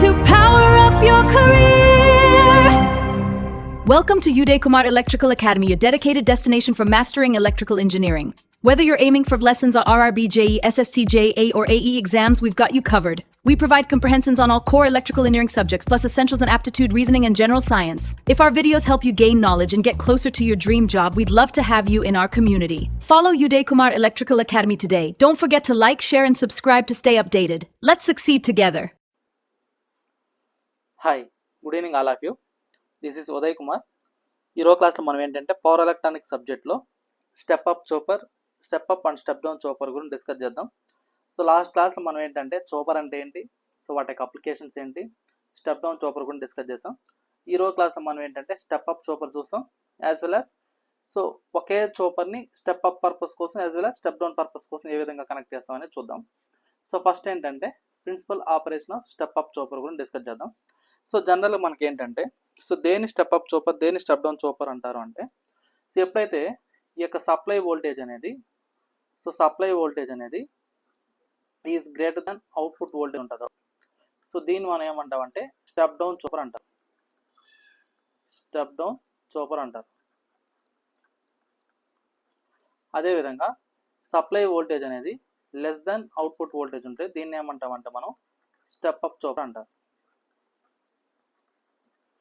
to power up your career. Welcome to Uday Kumar Electrical Academy, a dedicated destination for mastering electrical engineering. Whether you're aiming for lessons on RRB, JE, SST, JA, or AE exams, we've got you covered. We provide comprehensions on all core electrical engineering subjects, plus essentials in aptitude, reasoning, and general science. If our videos help you gain knowledge and get closer to your dream job, we'd love to have you in our community. Follow Uday Kumar Electrical Academy today. Don't forget to like, share, and subscribe to stay updated. Let's succeed together. Hi, good evening all of you. This is Uday Kumar. ఈరోజు క్లాస్లో మనం ఏంటంటే power electronic సబ్జెక్ట్లో step up chopper, step up and step down chopper గురించి discuss చేద్దాం. So last క్లాస్లో మనం ఏంటంటే చోపర్ అంటే ఏంటి, సో వాటి యొక్క అప్లికేషన్స్ ఏంటి, స్టెప్ డౌన్ చోపర్ గురించి డిస్కస్ చేసాం. ఈరోజు క్లాస్లో మనం ఏంటంటే స్టెప్ అప్ చోపర్ చూస్తాం, యాజ్ వెల్ యాజ్ సో ఒకే చోపర్ని స్టెప్ అప్ పర్పస్ కోసం as well as step down purpose కోసం ఏ విధంగా కనెక్ట్ చేస్తాం అనేది చూద్దాం. సో ఫస్ట్ ఏంటంటే principle operation of step up chopper గురించి డిస్కస్ చేద్దాం. సో జనరల్గా మనకి ఏంటంటే సో దేని స్టెప్ అప్ చోపర్, దేని స్టెప్ డౌన్ చోపర్ అంటారు అంటే, సో ఎప్పుడైతే ఈ యొక్క సప్లై వోల్టేజ్ అనేది is greater than output voltage ఉంటుందో, సో దీన్ని మనం ఏమంటామంటే స్టెప్ డౌన్ చోపర్ అంటారు. స్టెప్ డౌన్ చోపర్ అంటారు. అదేవిధంగా సప్లై వోల్టేజ్ అనేది లెస్ దెన్ అవుట్పుట్ వోల్టేజ్ ఉంటే దీన్ని ఏమంటామంటే మనం స్టెప్ అప్ చోపర్ అంటారు.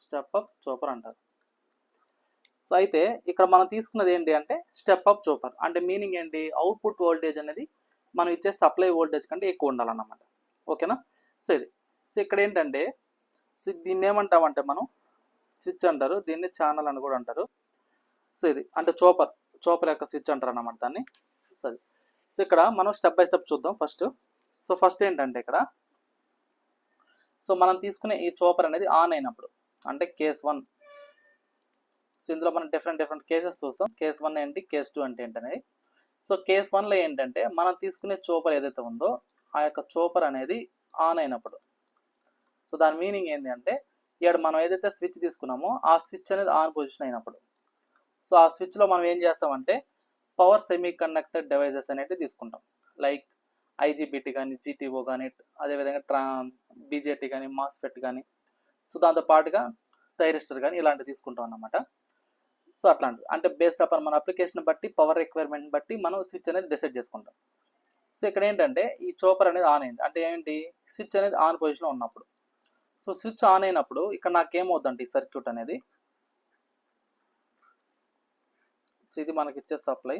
స్టెప్ అప్ చోపర్ అంటారు. సో అయితే ఇక్కడ మనం తీసుకున్నది ఏంటి అంటే స్టెప్ అప్ చోపర్ అంటే మీనింగ్ ఏంటి, అవుట్పుట్ వోల్టేజ్ అనేది మనం ఇచ్చే సప్లై వోల్టేజ్ కంటే ఎక్కువ ఉండాలన్నమాట. ఓకేనా. సో ఇది సో ఇక్కడ ఏంటంటే దీన్ని ఏమంటామంటే మనం స్విచ్ అంటారు, దీన్ని ఛానల్ అని కూడా అంటారు. సో ఇది అంటే చోపర్ యొక్క స్విచ్ అంటారు అన్నమాట దాన్ని. సరే, సో ఇక్కడ మనం స్టెప్ బై స్టెప్ చూద్దాం. ఫస్ట్ ఏంటంటే ఇక్కడ సో మనం తీసుకునే ఈ చోపర్ అనేది ఆన్ అయినప్పుడు అంటే కేస్ 1. సో ఇందులో మనం డిఫరెంట్ కేసెస్ చూస్తాం. కేస్ 1 ఏంటి, కేస్ 2 అంటే ఏంటనేది. సో కేస్ 1లో ఏంటంటే మనం తీసుకునే చోపర్ ఏదైతే ఉందో ఆ యొక్క చోపర్ అనేది ఆన్ అయినప్పుడు, సో దాని మీనింగ్ ఏంటి అంటే ఇక్కడ మనం ఏదైతే స్విచ్ తీసుకున్నామో ఆ స్విచ్ అనేది ఆన్ పొజిషన్ అయినప్పుడు, సో ఆ స్విచ్లో మనం ఏం చేస్తామంటే పవర్ సెమీ కండక్టర్ డివైజెస్ అనేవి తీసుకుంటాం. లైక్ ఐజీబీటీ కానీ, జీటీఓ కానీ, అదేవిధంగా బీజేటీ కానీ, మాస్ఫెట్ కానీ, సో దాంతో పాటుగా థైరిస్టర్ కానీ ఇలాంటివి తీసుకుంటాం అన్నమాట. సో అట్లాంటివి అంటే బేస్డ్ అపాన్ మన అప్లికేషన్ బట్టి, పవర్ రిక్వైర్మెంట్ బట్టి మనం స్విచ్ అనేది డిసైడ్ చేసుకుంటాం. సో ఇక్కడ ఏంటంటే ఈ చోపర్ అనేది ఆన్ అయింది అంటే ఏంటి, స్విచ్ అనేది ఆన్ పొజిషన్లో ఉన్నప్పుడు. సో స్విచ్ ఆన్ అయినప్పుడు ఇక్కడ నాకేమవుద్దంటే ఈ సర్క్యూట్ అనేది, సో ఇది మనకి ఇచ్చే సప్లై,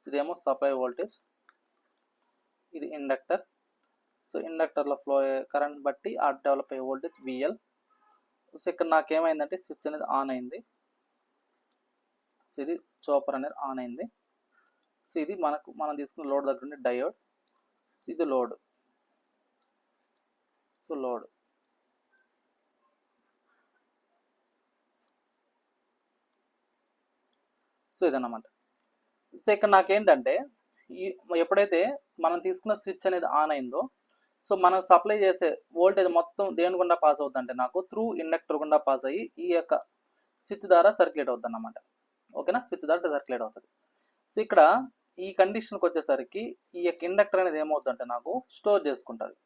ఇదేమో సప్లై వోల్టేజ్, ఇది ఇండక్టర్. సో ఇండక్టర్లో ఫ్లో కరెంట్ బట్టి ఆ డెవలప్ అయ్యే వోల్టేజ్ విఎల్. సో ఇక్కడ నాకేమైందంటే స్విచ్ అనేది ఆన్ అయింది. సో ఇది చోపర్ అనేది ఆన్ అయింది. సో ఇది మనం తీసుకున్న లోడ్ దగ్గర ఉండే డయోడ్. సో ఇది లోడ్. సో లోడ్ సో ఇదన్నమాట. సో ఇక్కడ నాకేంటంటే ఎప్పుడైతే మనం తీసుకున్న స్విచ్ అనేది ఆన్ అయిందో, సో మనం సప్లై చేసే వోల్టేజ్ మొత్తం దేని గుండా పాస్ అవుతుందంటే నాకు త్రూ ఇండక్టర్ గుండా పాస్ అయ్యి ఈ యొక్క స్విచ్ ద్వారా సర్క్యులేట్ అవుతుంది అన్నమాట. ఓకేనా, స్విచ్ ద్వారా సర్క్యులేట్ అవుతుంది. సో ఇక్కడ ఈ కండిషన్కి వచ్చేసరికి ఈ యొక్క ఇండక్టర్ అనేది ఏమవుతుందంటే నాకు స్టోర్ చేసుకుంటుంది.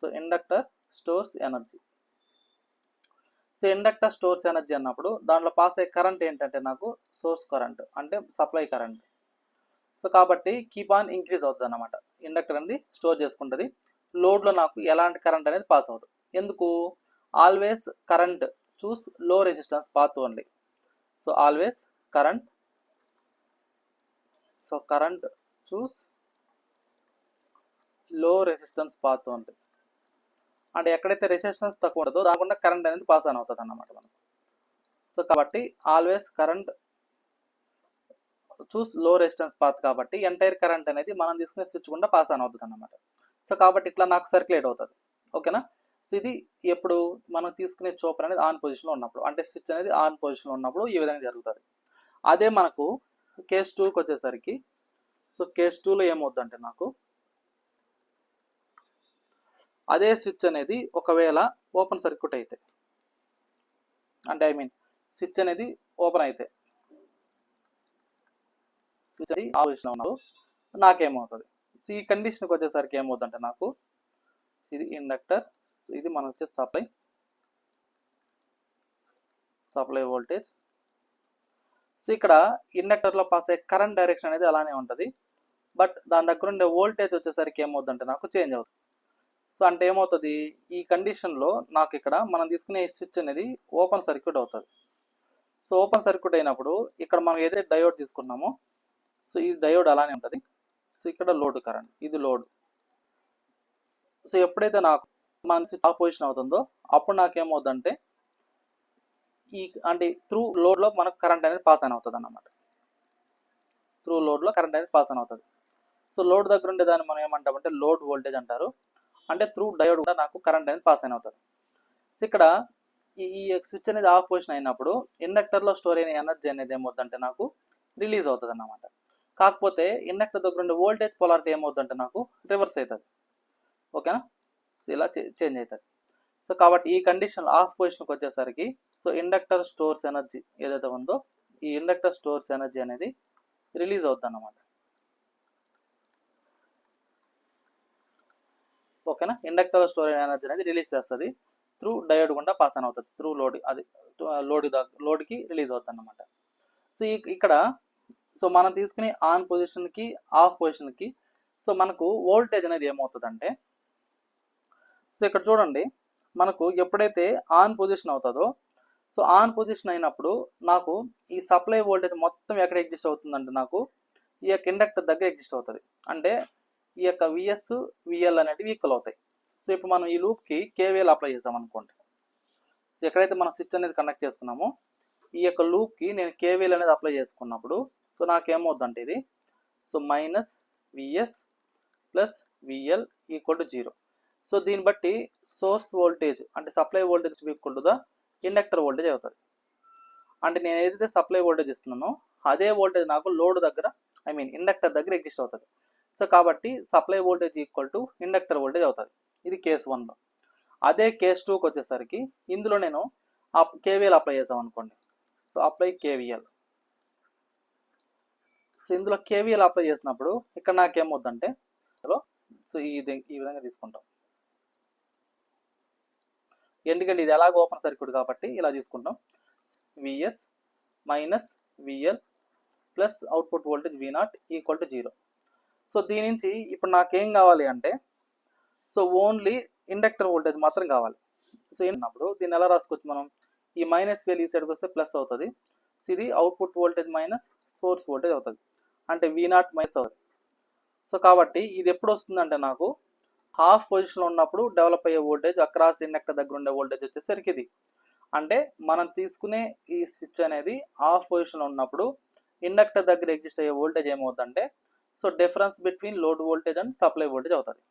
So inductor stores energy. So inductor stores energy అన్నప్పుడు దాంట్లో పాస్ అయ్యే కరెంట్ ఏంటంటే నాకు సోర్స్ కరెంట్ అంటే సప్లై కరెంట్. సో కాబట్టి కీప్ ఆన్ ఇంక్రీజ్ అవుతుంది అన్నమాట. ఇండక్టర్ అనేది స్టోర్ చేసుకుంటుంది. లోడ్లో నాకు ఎలాంటి కరెంట్ అనేది పాస్ అవుతుంది. ఎందుకు, always current chooses low resistance path only. So always current chooses low resistance path only. అంటే ఎక్కడైతే రెసిస్టెన్స్ తక్కువ ఉంటుందో దానికుండా కరెంట్ అనేది పాస్ ఆన్ అవుతుంది అన్నమాట మనకు. సో కాబట్టి always current chooses low resistance path కాబట్టి ఎంటైర్ కరెంట్ అనేది మనం తీసుకునే స్విచ్ గుండా పాస్ ఆన్ అవుతుంది అన్నమాట. సో కాబట్టి ఇట్లా నాకు సర్క్యులేట్ అవుతుంది. ఓకేనా. సో ఇది ఎప్పుడు మనం తీసుకునే చోపర్ అనేది ఆన్ పొజిషన్లో ఉన్నప్పుడు, అంటే స్విచ్ అనేది ఆన్ పొజిషన్లో ఉన్నప్పుడు ఈ విధంగా జరుగుతుంది. అదే మనకు కేస్ 2కి వచ్చేసరికి, సో కేస్ 2లో ఏమవుతుందంటే నాకు అదే స్విచ్ అనేది ఒకవేళ ఓపెన్ సర్క్యూట్ అయితే, అంటే స్విచ్ అనేది ఓపెన్ అయితే స్విచ్ అది ఆఫ్ చేసిన ఉన్నప్పుడు నాకేమవుతుంది, సో ఈ కండిషన్కి వచ్చేసరికి ఏమవుతుందంటే నాకు ఇది ఇండక్టర్, ఇది మనం వచ్చే సప్లై వోల్టేజ్. సో ఇక్కడ ఇండక్టర్లో పాస్ అయ్యే కరెంట్ డైరెక్షన్ అనేది అలానే ఉంటుంది, బట్ దాని దగ్గర ఉండే వోల్టేజ్ వచ్చేసరికి ఏమవుతుందంటే నాకు చేంజ్ అవుతుంది. సో అంటే ఏమవుతుంది, ఈ కండిషన్లో నాకు ఇక్కడ మనం తీసుకునే స్విచ్ అనేది ఓపెన్ సర్క్యూట్ అవుతుంది. సో ఓపెన్ సర్క్యూట్ అయినప్పుడు ఇక్కడ మనం ఏదైతే డయోడ్ తీసుకున్నామో సో ఈ డయోడ్ అలానే ఉంటుంది. సో ఇక్కడ లోడ్ కరెంట్, ఇది లోడ్. సో ఎప్పుడైతే నాకు మన స్విచ్ ఆఫ్ పొజిషన్ అవుతుందో అప్పుడు నాకేమవుతుందంటే అంటే త్రూ లోడ్లో మనకు కరెంట్ అనేది పాస్ ఆన్ అవుతుంది అన్నమాట. త్రూ లోడ్లో కరెంట్ అనేది పాస్ ఆన్ అవుతుంది. సో లోడ్ దగ్గర ఉండే దాన్ని మనం ఏమంటామంటే లోడ్ వోల్టేజ్ అంటారు. అంటే త్రూ డయోడ్ కూడా నాకు కరెంట్ అనేది పాస్ ఆన్ అవుతుంది. సో ఇక్కడ ఈ స్విచ్ అనేది ఆఫ్ పొజిషన్ అయినప్పుడు ఇండక్టర్లో స్టోర్ అయిన ఎనర్జీ అనేది ఏమవుతుందంటే నాకు రిలీజ్ అవుతుంది అన్నమాట. కాకపోతే ఇండక్టర్ దగ్గర ఉండే వోల్టేజ్ పొలారిటీ ఏమవుతుందంటే నాకు రివర్స్ అవుతుంది. ఓకేనా, సో ఇలా చేంజ్ అవుతుంది. సో కాబట్టి ఈ కండిషన్ ఆఫ్ పొజిషన్కి వచ్చేసరికి సో ఇండక్టర్ స్టోర్స్ ఎనర్జీ ఏదైతే ఉందో ఈ ఇండక్టర్ స్టోర్స్ ఎనర్జీ అనేది రిలీజ్ అవుతుంది అన్నమాట. ఓకేనా, ఇండక్టర్ స్టోర్ ఎనర్జీ అనేది రిలీజ్ చేస్తుంది, త్రూ డయోడ్ గుండా పాస్ ఆన్ అవుతుంది, త్రూ లోడ్ అది లోడ్కి రిలీజ్ అవుతుంది అన్నమాట. సో ఇక్కడ సో మనం తీసుకునే ఆన్ పొజిషన్కి ఆఫ్ పొజిషన్కి సో మనకు వోల్టేజ్ అనేది ఏమవుతుందంటే సో ఇక్కడ చూడండి, మనకు ఎప్పుడైతే ఆన్ పొజిషన్ అవుతుందో సో ఆన్ పొజిషన్ అయినప్పుడు నాకు ఈ సప్లై వోల్టేజ్ మొత్తం ఎక్కడ ఎగ్జిస్ట్ అవుతుందంటే నాకు ఈ యొక్క ఇండక్టర్ దగ్గర ఎగ్జిస్ట్ అవుతుంది. అంటే ఈ యొక్క విఎస్ విఎల్ అనేటివి ఈక్వల్ అవుతాయి. సో ఇప్పుడు మనం ఈ లూప్కి కేవీఎల్ అప్లై చేసాం అనుకోండి. సో ఎక్కడైతే మనం స్విచ్ అనేది కనెక్ట్ చేసుకున్నామో ఈ యొక్క లూప్కి నేను కేవీఎల్ అనేది అప్లై చేసుకున్నప్పుడు సో నాకేమవుతుందంటే ఇది so minus VS plus VL equal to 0. So దీన్ని బట్టి సోర్స్ వోల్టేజ్ అంటే supply voltage equal to the inductor voltage అవుతుంది. అంటే నేను ఏదైతే సప్లై వోల్టేజ్ ఇస్తున్నానో అదే వోల్టేజ్ నాకు లోడ్ దగ్గర ఇండక్టర్ దగ్గర ఎగ్జిస్ట్ అవుతుంది. సో కాబట్టి supply voltage equal to inductor voltage అవుతుంది. ఇది కేస్ 1లో. అదే కేస్ 2కి వచ్చేసరికి ఇందులో నేను కేవీఎల్ అప్లై చేసాం అనుకోండి. So apply KVL. సో ఇందులో కేవీఎల్ అప్లై చేసినప్పుడు ఇక్కడ నాకేమవుతుందంటే సో ఈ విధంగా తీసుకుంటాం. ఎందుకంటే ఇది ఎలాగో ఓపెన్ సర్క్యూట్ కాబట్టి ఇలా తీసుకుంటాం. VS minus VL plus output voltage V0 equal to 0. So దీని నుంచి ఇప్పుడు నాకేం కావాలి అంటే సో ఓన్లీ ఇండక్టర్ వోల్టేజ్ మాత్రం కావాలి. సో ఏంటప్పుడు దీన్ని ఎలా రాసుకోవచ్చు మనం, ఈ మైనస్ వేలు ఈ సైడ్కి వస్తే ప్లస్ అవుతుంది. సో ఇది output voltage minus source voltage అవుతుంది, అంటే V0 మైనస్ అవుతుంది. సో కాబట్టి ఇది ఎప్పుడు వస్తుందంటే నాకు హాఫ్ పొజిషన్లో ఉన్నప్పుడు డెవలప్ అయ్యే వోల్టేజ్ అక్రాస్ ఇండక్టర్ దగ్గర ఉండే వోల్టేజ్ వచ్చేసరికి ఇది. అంటే మనం తీసుకునే ఈ స్విచ్ అనేది హాఫ్ పొజిషన్లో ఉన్నప్పుడు ఇండక్టర్ దగ్గర ఎగ్జిస్ట్ అయ్యే వోల్టేజ్ ఏమవుతుందంటే so difference between load voltage and supply voltage అవుతుంది.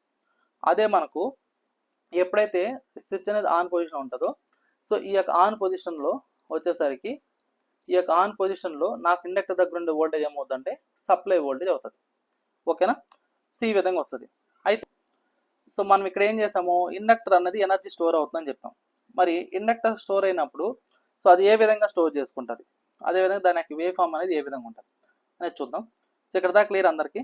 అదే మనకు ఎప్పుడైతే స్విచ్ అనేది ఆన్ పొజిషన్ ఉంటుందో సో ఈ యొక్క ఆన్ పొజిషన్లో వచ్చేసరికి ఈ యొక్క ఆన్ పొజిషన్లో నాకు ఇండక్టర్ దగ్గర ఉండే వోల్టేజ్ ఏమవుతుందంటే సప్లై వోల్టేజ్ అవుతుంది. ఓకేనా, సో ఈ విధంగా వస్తుంది. అయితే సో మనం ఇక్కడ ఏం చేసాము, ఇండక్టర్ అన్నది ఎనర్జీ స్టోర్ అవుతుందని చెప్తాం. మరి ఇండక్టర్ స్టోర్ అయినప్పుడు సో అది ఏ విధంగా స్టోర్ చేసుకుంటుంది, అదేవిధంగా దాని యొక్క వేవ్ ఫామ్ అనేది ఏ విధంగా ఉంటుంది అనేది చూద్దాం. సో ఇక్కడ దాకా క్లియర్ అందరికీ?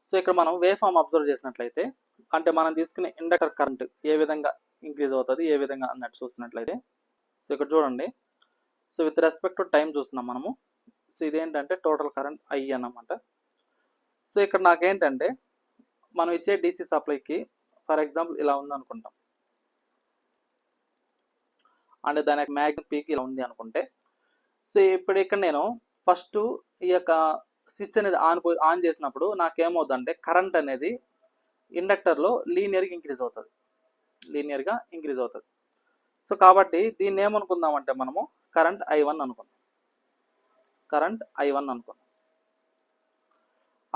సో ఇక్కడ మనం వేవ్ ఫామ్ అబ్జర్వ్ చేసినట్లయితే అంటే మనం తీసుకునే ఇండక్టర్ కరెంట్ ఏ విధంగా ఇంక్రీజ్ అవుతుంది ఏ విధంగా అన్నట్టు చూసినట్లయితే సో ఇక్కడ చూడండి, so with respect to time చూస్తున్నాం మనము. సో ఇదేంటంటే టోటల్ కరెంట్ I అన్నమాట. సో ఇక్కడ నాకేంటంటే మనం ఇచ్చే DC సప్లైకి ఫర్ ఎగ్జాంపుల్ ఇలా ఉంది అనుకుంటాం, అంటే దాని యొక్క మ్యాగ్నెట్ పీక్ ఇలా ఉంది అనుకుంటే సో ఇప్పుడు ఇక్కడ నేను ఫస్ట్ ఈ యొక్క స్విచ్ అనేది ఆన్ చేసినప్పుడు నాకేమవుతుందంటే కరెంట్ అనేది ఇండక్టర్లో లీనియర్గా ఇంక్రీజ్ అవుతుంది. సో కాబట్టి దీన్ని ఏమనుకుందామంటే మనము కరెంట్ I1 అనుకుందాం.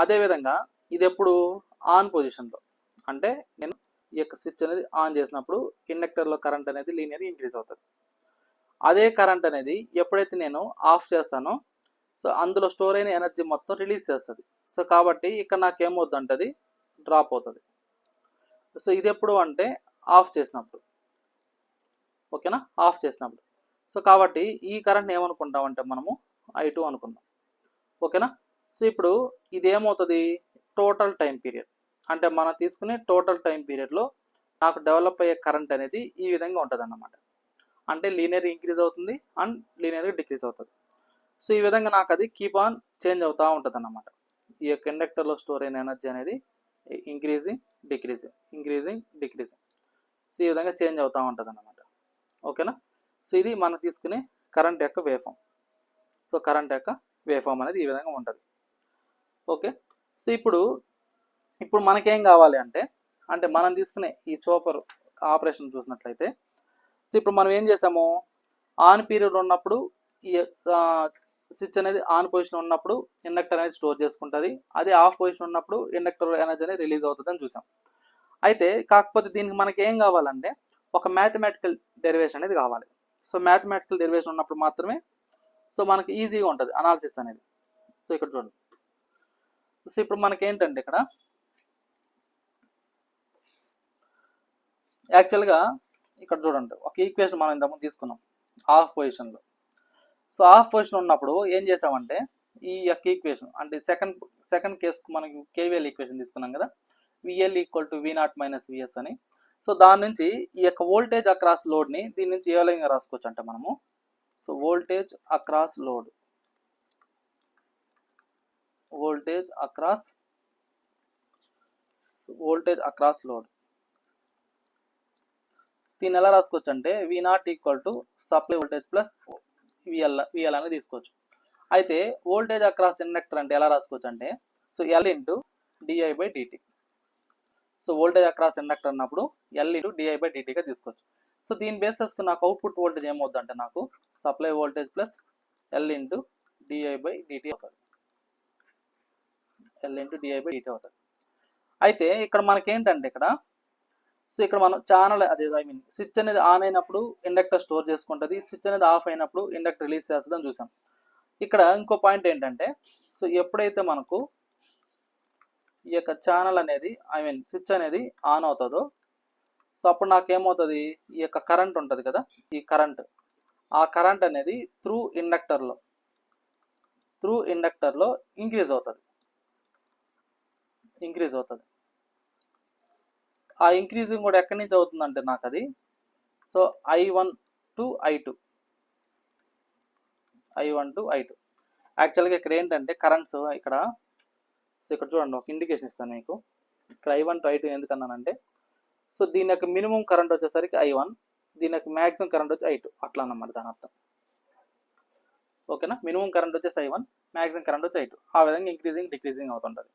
అదేవిధంగా ఇది ఎప్పుడు ఆన్ పొజిషన్లో, అంటే నేను ఈ యొక్క స్విచ్ అనేది ఆన్ చేసినప్పుడు ఇండక్టర్లో కరెంట్ అనేది లీనియర్గా ఇంక్రీజ్ అవుతుంది. అదే కరెంట్ అనేది ఎప్పుడైతే నేను ఆఫ్ చేస్తానో సో అందులో స్టోర్ అయిన ఎనర్జీ మొత్తం రిలీజ్ చేస్తుంది. సో కాబట్టి ఇక్కడ నాకు ఏమవుతుందంటే అది డ్రాప్ అవుతుంది. సో ఇది ఎప్పుడు అంటే ఆఫ్ చేసినప్పుడు, ఓకేనా, ఆఫ్ చేసినప్పుడు. సో కాబట్టి ఈ కరెంట్ ఏమనుకుంటామంటే మనము I2 అనుకుందాం, ఓకేనా. సో ఇప్పుడు ఇది ఏమవుతుంది, టోటల్ టైం పీరియడ్ అంటే మనం తీసుకునే టోటల్ టైం పీరియడ్లో నాకు డెవలప్ అయ్యే కరెంట్ అనేది ఈ విధంగా ఉంటుంది అన్నమాట. అంటే లీనియర్ ఇంక్రీజ్ అవుతుంది అండ్ లీనియర్గా డిక్రీజ్ అవుతుంది. సో ఈ విధంగా నాకు అది కీప్ ఆన్ చేంజ్ అవుతూ ఉంటుంది అన్నమాట. ఈ యొక్క ఇండక్టర్లో స్టోర్ అయిన ఎనర్జీ అనేది increasing decreasing increasing decreasing so ఈ విధంగా చేంజ్ అవుతూ ఉంటుంది అన్నమాట, ఓకేనా. సో ఇది మనం తీసుకునే కరెంట్ యొక్క వేవ్ ఫామ్. సో కరెంట్ యొక్క వేవ్ ఫామ్ అనేది ఈ విధంగా ఉంటుంది, ఓకే. సో ఇప్పుడు మనకేం కావాలి అంటే మనం తీసుకునే ఈ చూపర్ ఆపరేషన్ చూసినట్లయితే, సో ఇప్పుడు మనం ఏం చేసాము, ఆన్ పీరియడ్ ఉన్నప్పుడు ఈ స్విచ్ అనేది ఆన్ పొజిషన్ ఉన్నప్పుడు ఇండక్టర్ అనేది స్టోర్ చేసుకుంటుంది, అది ఆఫ్ పొజిషన్ ఉన్నప్పుడు ఇండక్టర్ ఎనర్జీ అనేది రిలీజ్ అవుతుంది అని చూసాం. అయితే కాకపోతే దీనికి మనకి ఏం కావాలంటే ఒక మ్యాథమెటికల్ డెరివేషన్ అనేది కావాలి. సో మ్యాథమెటికల్ డెరివేషన్ ఉన్నప్పుడు మాత్రమే సో మనకి ఈజీగా ఉంటుంది అనాలిసిస్ అనేది. సో ఇక్కడ చూడండి, సో ఇప్పుడు మనకి ఏంటంటే ఇక్కడ యాక్చువల్గా ఇక్కడ చూడండి ఒక ఈక్వేషన్ మనం ఇంతకుముందు తీసుకున్నాం ఆఫ్ పొజిషన్లో. సో ఆఫ్ పొజిషన్ ఉన్నప్పుడు ఏం చేసామంటే ఈ యొక్క ఈక్వేషన్ అంటే సెకండ్ కేసుకు మనకి కేవీఎల్ ఈక్వేషన్ తీసుకున్నాం కదా, VL equal to V0 minus VS అని. సో దాని నుంచి ఈ యొక్క వోల్టేజ్ అక్రాస్ లోడ్ని దీని నుంచి ఏ విధంగా రాసుకోవచ్చు అంటే మనము, సో వోల్టేజ్ అక్రాస్ లోడ్ దీన్ని ఎలా రాసుకోవచ్చు అంటే V0 equal to supply voltage plus VL అనేది తీసుకోవచ్చు. అయితే వోల్టేజ్ అక్రాస్ ఇండక్టర్ అంటే ఎలా రాసుకోవచ్చు అంటే so L into DI by DT. So voltage across inductor అన్నప్పుడు L ఇంటూ డిఐ బై డిటీగా తీసుకోవచ్చు. సో దీని బేస్ చేసుకుని నాకు అవుట్పుట్ వోల్టేజ్ ఏమవుతుంది అంటే నాకు supply voltage plus L into DI by DT అవుతుంది. అయితే ఇక్కడ మనకేంటంటే ఇక్కడ సో ఇక్కడ మనం ఛానల్ అదే స్విచ్ అనేది ఆన్ అయినప్పుడు ఇండక్టర్ స్టోర్ చేసుకుంటుంది, స్విచ్ అనేది ఆఫ్ అయినప్పుడు ఇండక్టర్ రిలీజ్ చేస్తుంది అని చూసాం. ఇక్కడ ఇంకో పాయింట్ ఏంటంటే సో ఎప్పుడైతే మనకు ఈ యొక్క ఛానల్ అనేది స్విచ్ అనేది ఆన్ అవుతుందో సో అప్పుడు నాకేమవుతుంది, ఈ యొక్క కరెంట్ ఉంటుంది కదా, ఈ ఆ కరెంట్ అనేది త్రూ ఇండక్టర్లో ఇంక్రీజ్ అవుతుంది. ఆ ఇంక్రీజింగ్ కూడా ఎక్కడి నుంచి అవుతుందంటే నాకు అది సో I1 to I2. యాక్చువల్గా ఇక్కడ ఏంటంటే కరెంట్స్ ఇక్కడ సో ఇక్కడ చూడండి ఒక ఇండికేషన్ ఇస్తాను మీకు. ఇక్కడ I1 to I2 ఎందుకన్నానంటే సో దీని యొక్క మినిమం కరెంట్ వచ్చేసరికి I1, దీని యొక్క మ్యాక్సిమం కరెంట్ వచ్చి I2 అట్లా అన్నమాట దాని అర్థం, ఓకేనా. మినిమం కరెంట్ వచ్చేసి I1, మ్యాక్సిమం కరెంట్ వచ్చి I2, ఆ విధంగా ఇంక్రీజింగ్ డిక్రీజింగ్ అవుతుంటుంది.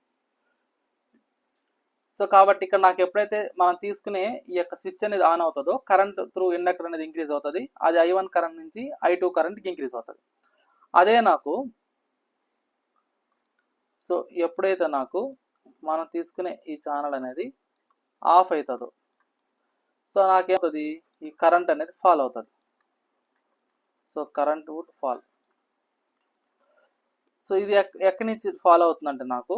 సో కాబట్టి ఇక్కడ నాకు ఎప్పుడైతే మనం తీసుకునే ఈ యొక్క స్విచ్ అనేది ఆన్ అవుతుందో కరెంట్ త్రూ ఇండక్టర్ అనేది ఇంక్రీజ్ అవుతుంది, అది I1 కరెంట్ నుంచి I2 కరెంట్కి ఇంక్రీజ్ అవుతుంది. అదే నాకు సో ఎప్పుడైతే నాకు మనం తీసుకునే ఈ ఛానల్ అనేది ఆఫ్ అవుతుందో సో నాకేమవుతుంది, ఈ కరెంట్ అనేది ఫాల్ అవుతుంది. So current would fall. So ఇది ఎక్కడి నుంచి ఫాల్ అవుతుందంటే నాకు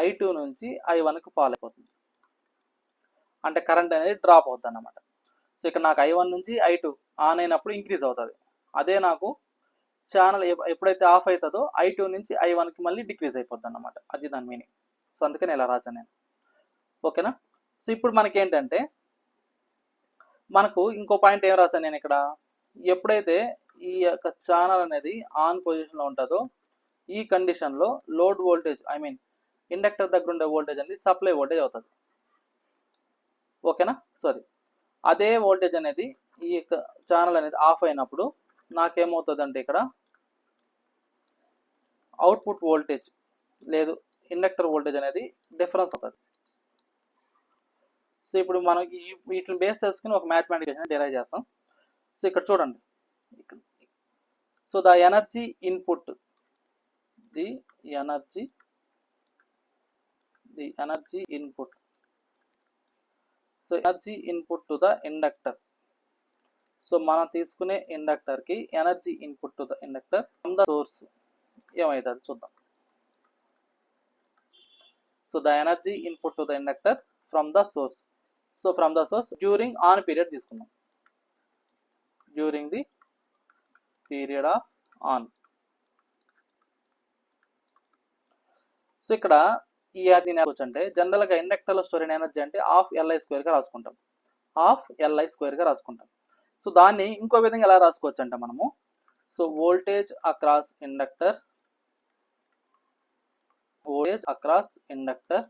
I2 నుంచి I1కి ఫాల్ అయిపోతుంది, అంటే కరెంట్ అనేది డ్రాప్ అవుతుంది అన్నమాట. సో ఇక్కడ నాకు I1 నుంచి I2 ఆన్ అయినప్పుడు ఇంక్రీజ్ అవుతుంది, అదే నాకు ఛానల్ ఎప్పుడైతే ఆఫ్ అవుతుందో I2 నుంచి I1కి మళ్ళీ డిక్రీజ్ అయిపోద్ది అన్నమాట, అది దాని మీనింగ్. సో అందుకని ఇలా రాశాను నేను, ఓకేనా. సో ఇప్పుడు మనకేంటంటే మనకు ఇంకో పాయింట్ ఏం రాశాను నేను ఇక్కడ, ఎప్పుడైతే ఈ యొక్క ఛానల్ అనేది ఆన్ పొజిషన్లో ఉంటుందో ఈ కండిషన్లో లోడ్ వోల్టేజ్ ఇండక్టర్ దగ్గర ఉండే వోల్టేజ్ అనేది సప్లై వోల్టేజ్ అవుతుంది, ఓకేనా. సారీ, అదే వోల్టేజ్ అనేది ఈ యొక్క ఛానల్ అనేది ఆఫ్ అయినప్పుడు నాకేమవుతుంది అంటే ఇక్కడ అవుట్పుట్ వోల్టేజ్ లేదు ఇండక్టర్ వోల్టేజ్ అనేది డిఫరెన్స్ అవుతుంది. సో ఇప్పుడు మనకి వీటిని బేస్ చేసుకుని ఒక మ్యాథమెటిక్స్ డిరైవ్ చేస్తాం. సో ఇక్కడ చూడండి, so the energy input so energy input to the inductor so మనం తీసుకునే ఇండక్టర్కి energy input to the inductor from the source ఏమవుతుంది చూద్దాం. So the energy input to the inductor from the source. So from the source during on period తీసుకుందాం. During the period of on. So ఇక్కడ ఈ energy అంటే జనరల్గా ఇండక్టర్లో store అయిన energy అంటే హాఫ్ ఎల్ఐ స్క్వేర్గా రాసుకుంటాం. హాఫ్ ఎల్ఐ స్క్వేర్గా రాసుకుంటాం. సో దాన్ని ఇంకో విధంగా ఎలా రాసుకోవచ్చు అంటే మనము, so voltage across inductor, voltage across inductor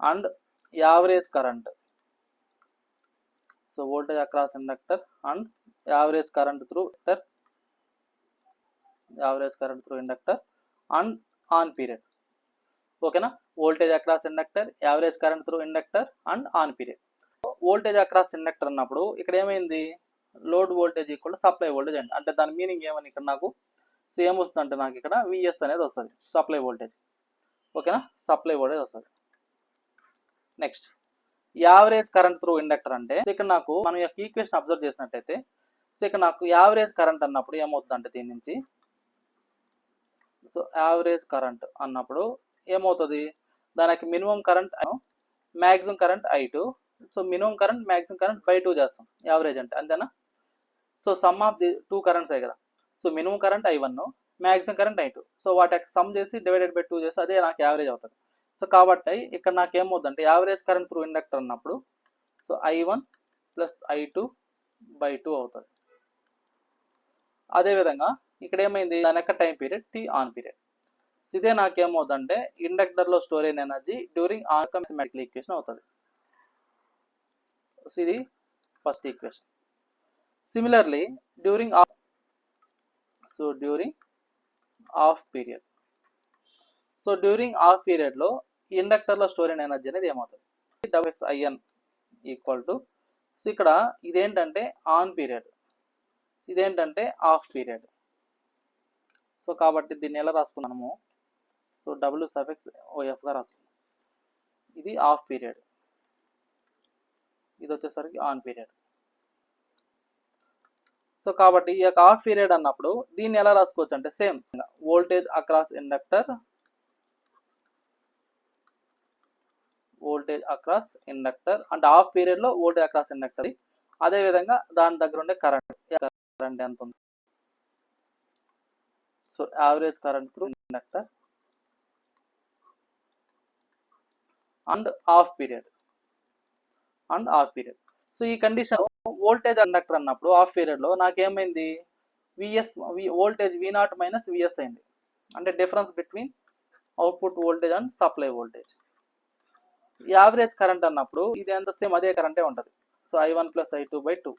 and average current. So voltage across inductor and average current through inductor, average current through inductor and on period. ఓకేనా? Voltage across inductor, average current through inductor and on period. Voltage across inductor అన్నప్పుడు ఇక్కడ ఏమైంది, load voltage equal supply voltage అండి. అంటే దాని meaning ఏమని ఇక్కడ నాకు సో ఏమొస్తుంది అంటే నాకు ఇక్కడ విఎస్ అనేది వస్తుంది, సప్లై వోల్టేజ్. ఓకేనా? సప్లై వోల్టేజ్ వస్తుంది. Next average current through inductor అంటే ఇక్కడ నాకు మనం యొక్క ఈక్వేషన్ అబ్జర్వ్ చేసినట్టయితే సో ఇక్కడ నాకు యావరేజ్ కరెంట్ అన్నప్పుడు ఏమవుతుంది అంటే దీని నుంచి సో యావరేజ్ కరెంట్ అన్నప్పుడు ఏమవుతుంది, దానికి minimum current maximum current I2. So minimum current maximum current by 2 చేస్తాం యావరేజ్ అంటే, అంతేనా? So sum of the 2 currents కదా. So minimum current I1, maximum current I2. So వాటి సమ్ చేసి డివైడెడ్ బై 2 చేస్తే అదే నాకు యావరేజ్ అవుతుంది. సో కాబట్టి ఇక్కడ నాకు ఏమవుతుందంటే యావరేజ్ కరెంట్ త్రూ ఇండక్టర్ అన్నప్పుడు so I1 plus I2 by 2 అవుతుంది. అదేవిధంగా ఇక్కడ ఏమైంది, దాని యొక్క time period T on period. So ఇదే నాకేమవుతుందంటే ఇండక్టర్లో స్టోర్ అయిన energy during on mathematical equation అవుతుంది. సో ఇది first equation. Similarly during of, so during of period. So during of పీరియడ్లో ఇండక్టర్లో స్టోర్ అయిన ఎనర్జీ అనేది ఏమవుతుంది, WXIN ఈక్వల్ టు, సో ఇక్కడ ఇదేంటంటే ఆన్ పీరియడ్, ఇదేంటంటే ఆఫ్ పీరియడ్. సో కాబట్టి దీన్ని ఎలా రాసుకున్నాము, సో WXOFగా రాసుకున్నాం. ఇది ఆఫ్ పీరియడ్, ఇది వచ్చేసరికి ఆన్ పీరియడ్. సో కాబట్టి ఈ యొక్క ఆఫ్ పీరియడ్ అన్నప్పుడు దీన్ని ఎలా రాసుకోవచ్చు అంటే same voltage across inductor, voltage across inductor అంటే ఆఫ్ పీరియడ్ లో వోల్టేజ్ అక్రాస్ ఇండక్టర్. అదే విధంగా దాని దగ్గర ఉండే కరెంట్ ఎంత ఉంది, so average current through inductor and off period, and off period. So ఈ కండిషన్ వోల్టేజ్ ఇండక్టర్ అన్నప్పుడు ఆఫ్ పీరియడ్ లో నాకేమైంది, V S voltage V0 minus V S అయింది. అంటే difference between output voltage and supply voltage. Average current అన్నప్పుడు ఇది ఎంత same అదే కరెంటే ఉంటుంది. So I1 plus I2 by 2.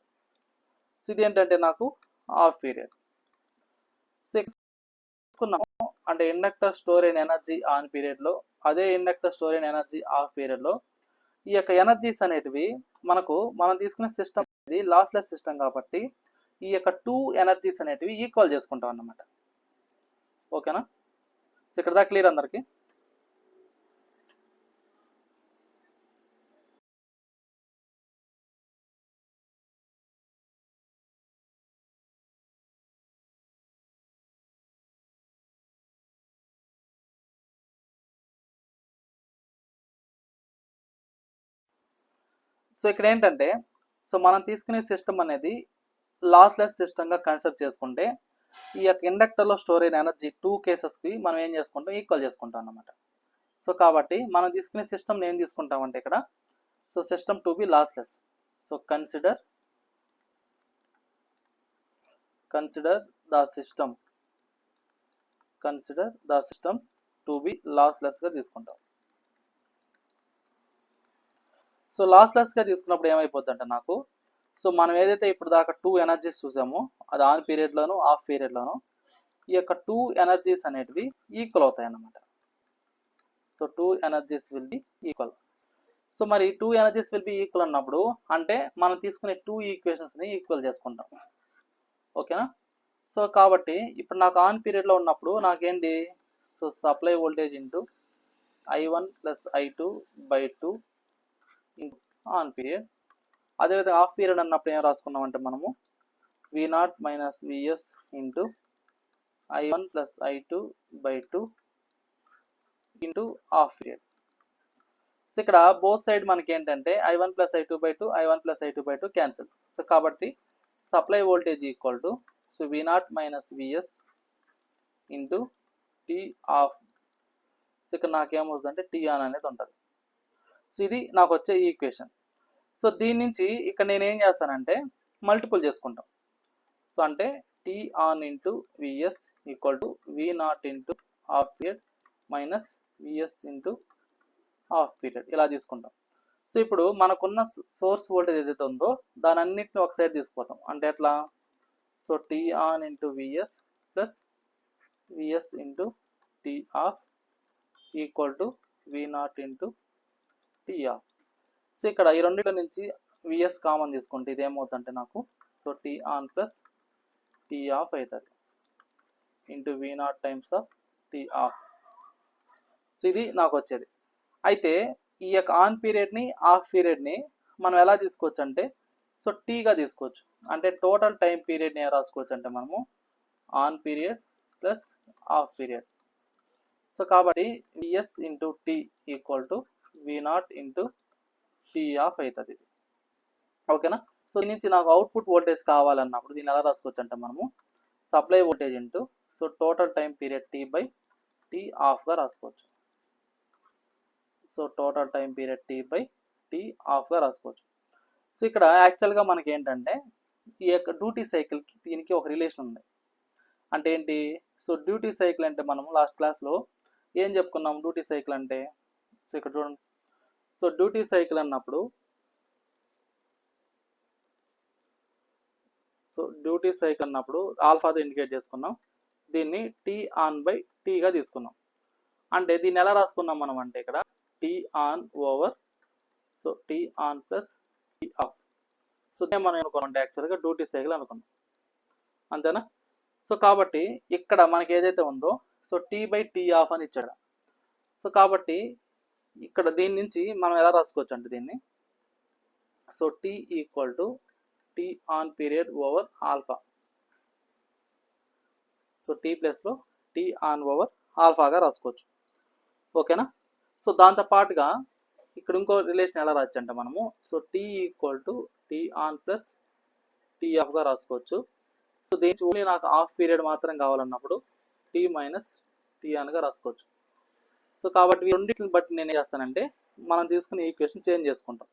So ఇది ఏంటంటే నాకు ఆఫ్ పీరియడ్. సో తీసుకున్నాము అంటే ఇండక్టర్ స్టోర్ అయిన ఎనర్జీ ఆన్ పీరియడ్ లో, అదే ఇండక్టర్ స్టోర్ అయిన ఎనర్జీ ఆఫ్ పీరియడ్ లో. ఈ యొక్క ఎనర్జీస్ అనేటివి మనం తీసుకునే సిస్టమ్ ఇది లాస్లెస్ సిస్టమ్ కాబట్టి ఈ యొక్క 2 ఎనర్జీస్ అనేటివి ఈక్వల్ చేసుకుంటాం అన్నమాట. ఓకేనా? సో ఇక్కడ దాకా క్లియర్ అందరికి? సో ఇక్కడ ఏంటంటే సో మనం తీసుకునే సిస్టమ్ అనేది లాస్లెస్ సిస్టమ్గా కన్సిడర్ చేసుకుంటే ఈ యొక్క ఇండక్టర్లో స్టోర్ అయిన ఎనర్జీ 2 కేసెస్కి మనం ఏం చేసుకుంటాం, ఈక్వల్ చేసుకుంటాం అన్నమాట. సో కాబట్టి మనం తీసుకునే సిస్టమ్ ఏం తీసుకుంటామంటే ఇక్కడ so system to be lossless. So consider the system to be లాస్లెస్గా తీసుకుంటాం. సో లాస్లెస్గా తీసుకున్నప్పుడు ఏమైపోద్ది అంటే నాకు సో మనం ఏదైతే ఇప్పుడు దాకా 2 ఎనర్జీస్ చూసామో అది ఆన్ పీరియడ్లోను ఆఫ్ పీరియడ్లోను ఈ యొక్క 2 ఎనర్జీస్ అనేటివి ఈక్వల్ అవుతాయి అన్నమాట. So 2 energies will be equal. So మరి 2 ఎనర్జీస్ విల్ బి ఈక్వల్ అన్నప్పుడు అంటే మనం తీసుకునే 2 ఈక్వేషన్స్ని ఈక్వల్ చేసుకుంటాం. ఓకేనా? సో కాబట్టి ఇప్పుడు నాకు ఆన్ పీరియడ్లో ఉన్నప్పుడు నాకేంటి, so supply voltage into I1 plus I2 by 2 on period అదేవిధంగా హాఫ్ పీరియడ్ అన్నప్పుడు ఏం రాసుకున్నామంటే మనము V0 minus Vs into I1 plus I2 by 2 into half period. So ఇక్కడ బోత్ సైడ్ మనకి ఏంటంటే I1 plus I2 by 2 I1 plus I2 by 2 cancel. So కాబట్టి supply voltage equal to so V0 minus Vs into T off. So ఇక్కడ నాకేమవుతుందంటే tea on అనేది ఉంటుంది. So ఇది నాకు వచ్చే ఈక్వేషన్. సో దీని నుంచి ఇక్కడ నేను ఏం చేస్తానంటే మల్టిపుల్ చేసుకుంటాం. సో అంటే T on into VS equal to V0 into half period minus VS into half period ఇలా తీసుకుంటాం. సో ఇప్పుడు మనకున్న సోర్స్ వోల్టేజ్ ఏదైతే ఉందో దాని అన్నిటిని ఒక సైడ్ తీసుకుపోతాం. అంటే ఎట్లా? So T on into VS plus VS into T off equal to V0 into T off. So ఇక్కడ ఈ రెండింటి నుంచి విఎస్ కామన్ తీసుకుంటే ఇది ఏమవుతుందంటే నాకు so T on plus T off అవుతుంది into V0 times of T off. So ఇది నాకు వచ్చేది. అయితే ఈ యొక్క ఆన్ పీరియడ్ని ఆఫ్ పీరియడ్ని మనం ఎలా తీసుకోవచ్చు అంటే సో టీగా తీసుకోవచ్చు. అంటే టోటల్ టైం పీరియడ్ని ఎలా రాసుకోవచ్చు అంటే మనము on period plus off period. So కాబట్టి V S into T equal to V0 into T off అవుతుంది ఇది. ఓకేనా? సో దీని నుంచి నాకు అవుట్పుట్ వోల్టేజ్ కావాలన్నప్పుడు దీన్ని ఎలా రాసుకోవచ్చు అంటే మనము supply voltage into so total time period T by T ఆఫ్గా రాసుకోవచ్చు. So total time period T by T ఆఫ్గా రాసుకోవచ్చు. సో ఇక్కడ యాక్చువల్గా మనకి ఏంటంటే ఈ యొక్క డ్యూటీ సైకిల్కి దీనికి ఒక రిలేషన్ ఉంది. అంటే ఏంటి? సో డ్యూటీ సైకిల్ అంటే మనము లాస్ట్ క్లాస్లో ఏం చెప్పుకున్నాం? డ్యూటీ సైకిల్ అంటే సో ఇక్కడ చూడండి. సో డ్యూటీ సైకిల్ అన్నప్పుడు సో డ్యూటీ సైకిల్ అన్నప్పుడు ఆల్ఫాతో ఇండికేట్ చేసుకున్నాం. దీన్ని టీ ఆన్ బై టీగా తీసుకున్నాం. అంటే దీన్ని ఎలా రాసుకున్నాం మనం అంటే ఇక్కడ T on over so T on plus T off. So మనం అనుకున్నాం యాక్చువల్గా డ్యూటీ సైకిల్ అనుకున్నాం. అంతేనా? సో కాబట్టి ఇక్కడ మనకి ఏదైతే ఉందో so T by T off అని ఇచ్చాడు. సో కాబట్టి ఇక్కడ దీని నుంచి మనం ఎలా రాసుకోవచ్చు అంటే దీన్ని so T equal to T on period over alpha. So T ప్లస్లో టీ ఆన్ ఓవర్ ఆల్ఫాగా రాసుకోవచ్చు. ఓకేనా? సో దాంతో పాటుగా ఇక్కడ ఇంకో రిలేషన్ ఎలా రాయొచ్చు అంటే మనము so T equal to T on plus T ఆఫ్గా రాసుకోవచ్చు. సో దీనికి ఓన్లీ నాకు హాఫ్ పీరియడ్ మాత్రం కావాలన్నప్పుడు టీ మైనస్ టీ ఆన్గా రాసుకోవచ్చు. సో కాబట్టి ఈ రెండింటిని బట్టి నేను ఏం చేస్తానంటే మనం తీసుకునే ఈక్వేషన్ చేంజ్ చేసుకుంటాం.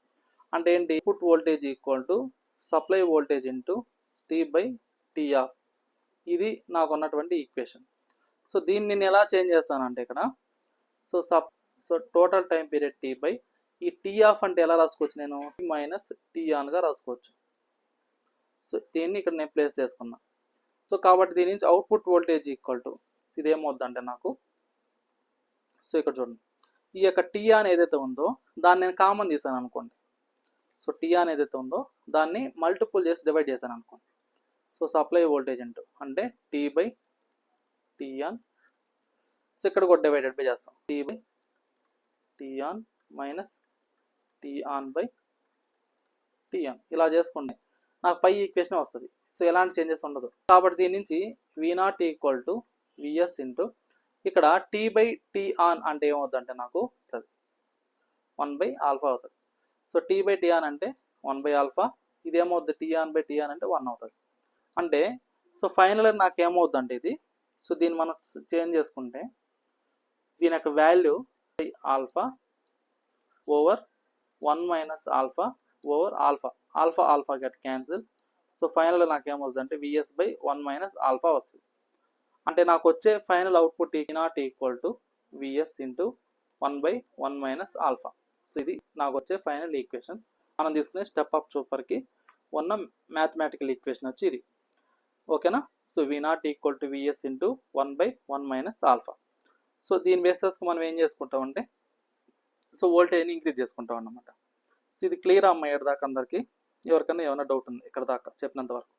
అంటే ఏంటి? Input voltage equal to supply voltage into T by T off. ఇది నాకు ఉన్నటువంటి ఈక్వేషన్. సో దీన్ని నేను ఎలా చేంజ్ చేస్తానంటే ఇక్కడ so total time period T by ఈ టీ ఆఫ్ అంటే ఎలా రాసుకోవచ్చు నేను టీ మైనస్ టీ ఆన్గా రాసుకోవచ్చు. సో దీన్ని ఇక్కడ నేను ప్లేస్ చేసుకున్నా. సో కాబట్టి దీని నుంచి అవుట్పుట్ వోల్టేజ్ ఈక్వల్ టు ఇది ఏమవుద్దంటే నాకు సో ఇక్కడ చూడండి ఈ యొక్క టీ ఆన్ ఏదైతే ఉందో దాన్ని నేను కామన్ తీసాను అనుకోండి. సో టీ ఆన్ ఏదైతే ఉందో దాన్ని మల్టిపుల్ చేసి డివైడ్ చేశాను అనుకోండి. సో సప్లై వోల్టేజ్ ఇంటూ అంటే T by T on. So ఇక్కడ కూడా డివైడెడ్ బై చేస్తాం T by T on minus T on by T on. ఇలా చేసుకుంటే నాకు పై ఈక్వేషన్ వస్తుంది. సో ఎలాంటి చేంజెస్ ఉండదు. కాబట్టి దీని నుంచి V0 equal to VS into ఇక్కడ టీ బై టీ ఆన్ అంటే ఏమవుతుంది అంటే నాకు 1 బై ఆల్ఫా అవుతుంది. So T by T on అంటే 1 by alpha. ఇదేమవుతుంది? Tea on by T on అంటే 1 అవుతుంది. అంటే సో ఫైనల్ నాకు ఏమవుతుంది అంటే ఇది సో దీన్ని మనం చేంజ్ చేసుకుంటే దీని యొక్క value by alpha over 1 minus alpha over alpha. Alpha alpha get cancel. So final నాకు ఏమవుతుంది అంటే విఎస్ బై 1 మైనస్ ఆల్ఫా వస్తుంది. అంటే నాకు వచ్చే final output V0 equal to VS into 1 by 1 minus alpha. So ఇది నాకు వచ్చే ఫైనల్ ఈక్వేషన్. మనం తీసుకునే స్టెప్ అప్ చూపర్కి ఉన్న మ్యాథమెటికల్ ఈక్వేషన్ వచ్చి ఇది. ఓకేనా? So V0 equal to VS into 1 by 1 minus alpha. So దీని బేసిస్కి మనం ఏం చేసుకుంటామంటే సో వోల్టేజ్ని ఇంక్రీజ్ చేసుకుంటాం అన్నమాట. సో ఇది క్లియర్ అమ్మ ఇక్కడ దాకా అందరికీ? ఎవరికైనా ఏమైనా డౌట్ ఉంది ఇక్కడ దాకా చెప్పినంత వరకు?